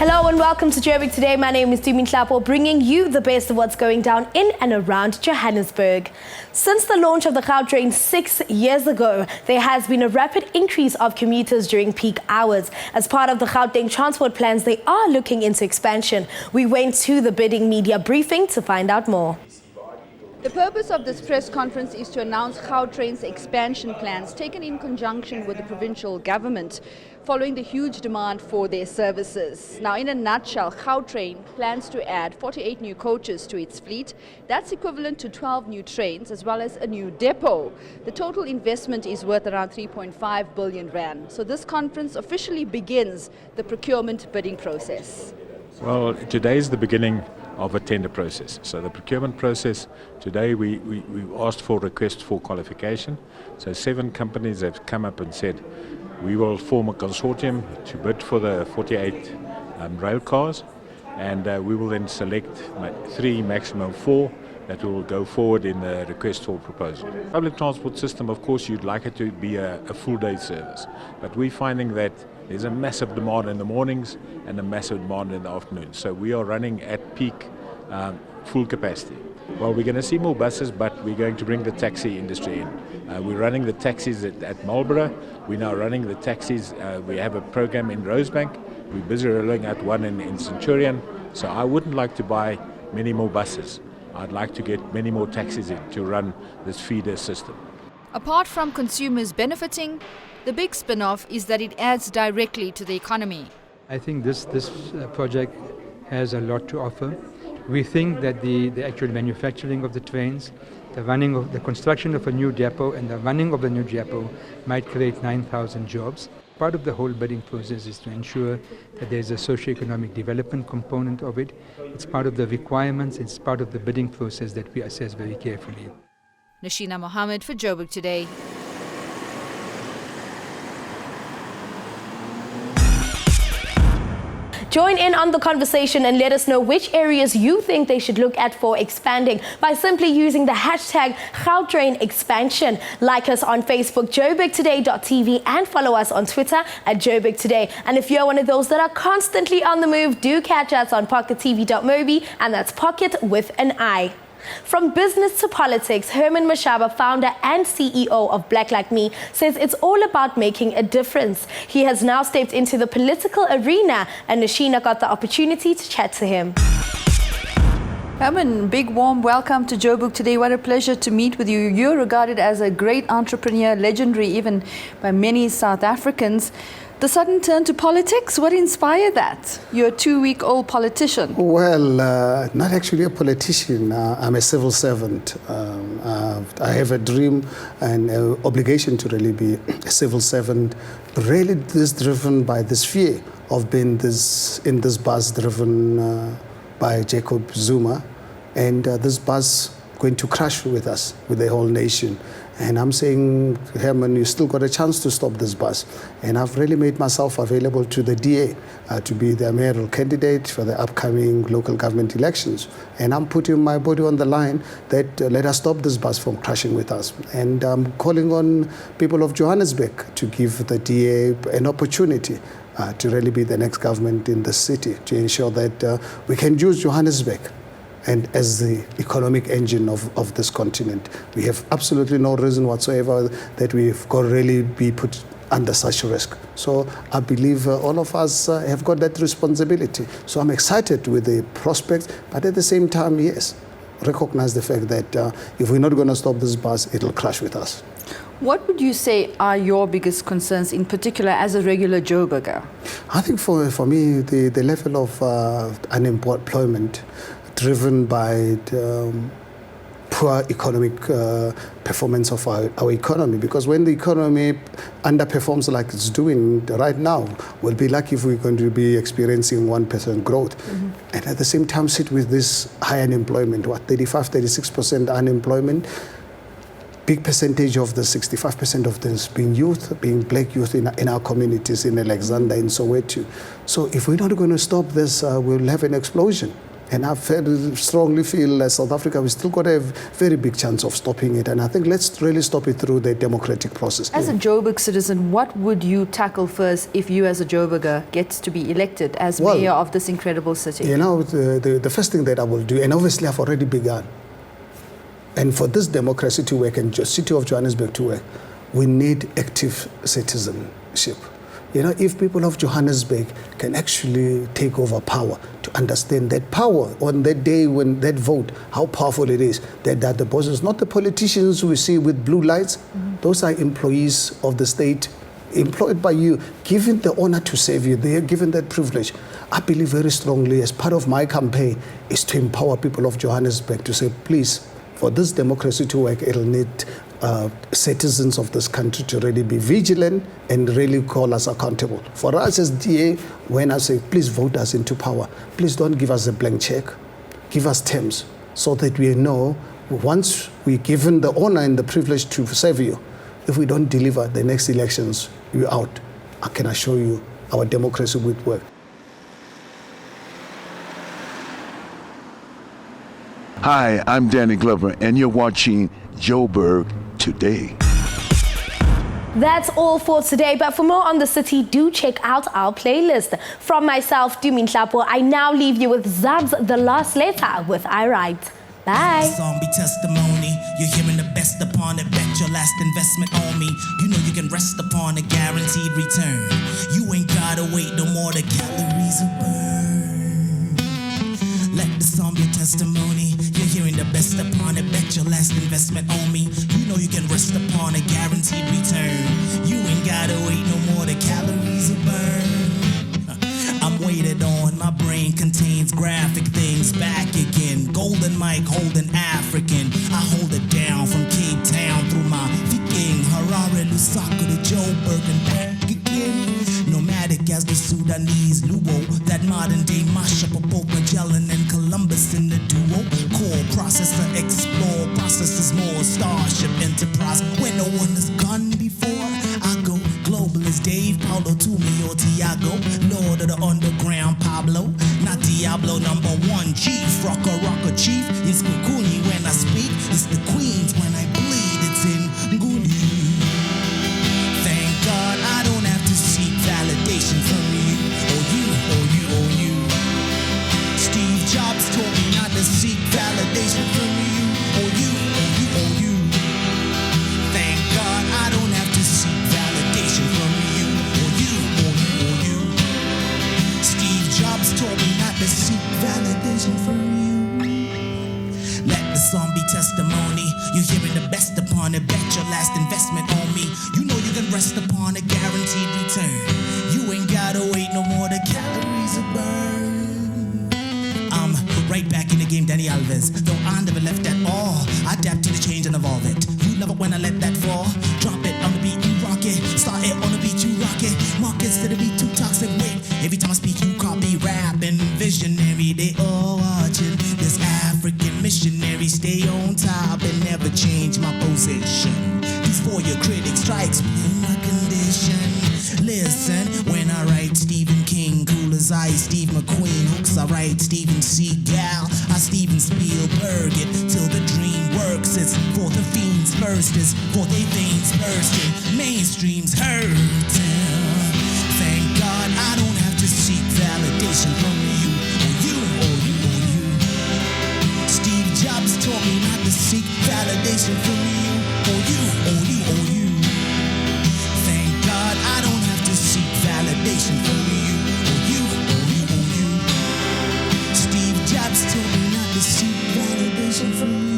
Hello and welcome to Joburg Today. My name is Dumi Hlapo, bringing you the best of what's going down in and around Johannesburg. Since the launch of the Gautrain 6 years ago, there has been a rapid increase of commuters during peak hours. As part of the Gauteng transport plans, they are looking into expansion. We went to the bidding media briefing to find out more. The purpose of this press conference is to announce Gautrain's expansion plans taken in conjunction with the provincial government following the huge demand for their services. Now, in a nutshell, Gautrain plans to add 48 new coaches to its fleet. That's equivalent to 12 new trains as well as a new depot. The total investment is worth around 3.5 billion rand. So this conference officially begins the procurement bidding process. Well, today is the beginning of a tender process. So the procurement process, today we asked for requests for qualification. So 7 companies have come up and said, we will form a consortium to bid for the 48 rail cars, and we will then select 3, maximum 4, that will go forward in the request for proposal. Public transport system, of course, you'd like it to be a full day service, but we're finding that there's a massive demand in the mornings and a massive demand in the afternoon. So we are running at peak full capacity. Well, we're going to see more buses, but we're going to bring the taxi industry in. We're running the taxis at Marlborough. We're now running the taxis. We have a program in Rosebank. We're busy rolling out one in Centurion. So I wouldn't like to buy many more buses. I'd like to get many more taxis in to run this feeder system. Apart from consumers benefiting, the big spin-off is that it adds directly to the economy. I think this project has a lot to offer. We think that the actual manufacturing of the trains, the construction of a new depot and the running of the new depot might create 9,000 jobs. Part of the whole bidding process is to ensure that there is a socio-economic development component of it. It's part of the requirements, it's part of the bidding process that we assess very carefully. Nashina Mohammed for Joburg Today. Join in on the conversation and let us know which areas you think they should look at for expanding by simply using the hashtag Gautrain Expansion. Like us on Facebook, joburgtoday.tv, and follow us on Twitter at Joburg Today. And if you're one of those that are constantly on the move, do catch us on pockettv.mobi, and that's Pocket with an I. From business to politics, Herman Mashaba, founder and CEO of Black Like Me, says it's all about making a difference. He has now stepped into the political arena, and Nashina got the opportunity to chat to him. Herman, big warm welcome to Joburg Today. What a pleasure to meet with you. You're regarded as a great entrepreneur, legendary even by many South Africans. The sudden turn to politics, what inspired that? You're a 2-week-old politician. Well, not actually a politician. I'm a civil servant. I have a dream and an obligation to really be a civil servant. Really, this driven by this fear of being in this bus driven by Jacob Zuma, and this bus going to crash with us, with the whole nation. And I'm saying, Herman, you still got a chance to stop this bus. And I've really made myself available to the DA to be the mayoral candidate for the upcoming local government elections. And I'm putting my body on the line that let us stop this bus from crashing with us. And I'm calling on people of Johannesburg to give the DA an opportunity to really be the next government in the city, to ensure that we can use Johannesburg and as the economic engine of this continent. We have absolutely no reason whatsoever that we've got to really be put under such risk. So I believe all of us have got that responsibility. So I'm excited with the prospects, but at the same time, yes, recognize the fact that if we're not going to stop this bus, it'll crash with us. What would you say are your biggest concerns, in particular as a regular Joburger? I think for me, the level of unemployment driven by the poor economic performance of our economy. Because when the economy underperforms like it's doing right now, we'll be lucky if we're going to be experiencing 1% growth. Mm-hmm. And at the same time sit with this high unemployment, 35-36% unemployment. Big percentage of the 65% of this being youth, being black youth in our communities in Alexander, in Soweto. So if we're not going to stop this, we'll have an explosion. And I very strongly feel as South Africa, we still got a very big chance of stopping it. And I think let's really stop it through the democratic process. As a Joburg citizen, what would you tackle first if you as a Joburger gets to be elected as mayor of this incredible city? You know, the first thing that I will do, and obviously I've already begun, and for this democracy to work and city of Johannesburg to work, we need active citizenship. You know, if people of Johannesburg can actually take over power, to understand that power on that day when that vote, how powerful it is, that the bosses, not the politicians we see with blue lights, those are employees of the state, employed by you, given the honor to serve you, they are given that privilege. I believe very strongly, as part of my campaign, is to empower people of Johannesburg to say, please, for this democracy to work, it'll need citizens of this country to really be vigilant and really call us accountable. For us as DA, when I say, please vote us into power, please don't give us a blank check, give us terms so that we know once we're given the honor and the privilege to serve you, if we don't deliver the next elections, you're out. I can assure you our democracy would work. Hi, I'm Danny Glover, and you're watching Joburg Today. That's all for today, but for more on the city, do check out our playlist. From myself, Dumin Hlapo, I now leave you with Zab's The Last Letter with I Write. Bye. Zombie testimony, you're hearing the best upon it. Bet your last investment on me. You know you can rest upon a guaranteed return. You ain't gotta wait no more, the calories will burn. Let the zombie testimony, you're hearing the best upon it. Bet your last investment on me. You know you can rest upon a guaranteed return. You ain't gotta wait no more, the calories will burn. I'm waited on, my brain contains graphic things. Back again, golden mic holding African. I hold it down from Cape Town through my Viking, Harare, Lusaka to Joburg and back again. Nomadic as the Sudanese Luo, that modern day mashup of both Magellan and Columbus in the duo. Core processor, explore, processes more, Starship Enterprise where no one has gone before. I go global as Dave, Paulo, Toomey or Tiago, Lord of the Underground, Pablo, not Diablo #1 chief, rocker chief. It's Kukuni when I speak, it's the Queens when I bleed, it's in Nguni. Thank God I don't have to seek validation from you, or you, or you, or you. Steve Jobs told me not to seek validation from you, or you, or you, or you. Thank God I don't have to seek validation from you, or you, or you, or you. Steve Jobs told me not to seek validation from you. Let the zombie testimony, you're hearing the best upon it. Bet your last investment on me. You know you can rest upon a guaranteed return. You ain't gotta wait no more, the calories will burn. I'm right back in the game, Danny Alves. Though I never left at all, I adapt to the change and evolve it. You love it when I let that fall. Drop it on the beat, you rock it. Start it on the beat, you rock it. Markets to the beat, too toxic. Wait, every time I speak, you copy rapping. Visionary, they all watching. This African missionary, stay on top and never change my position. These for your critics, try explain my condition. Listen, when I write Stephen King, cool as ice, Steve McQueen, hooks I write Steven Seagal, I Steven Spielberg it till the dream works. It's for the fiends first, it's for their veins bursting, mainstream's hurting. Thank God I don't have to seek validation from you, or you, or you, or you. Steve Jobs taught me not to seek validation from you, or you, or you, or you. Thank God I don't have to seek validation from you, or you, or you, or you. Steve Jobs told me not to seek validation from you.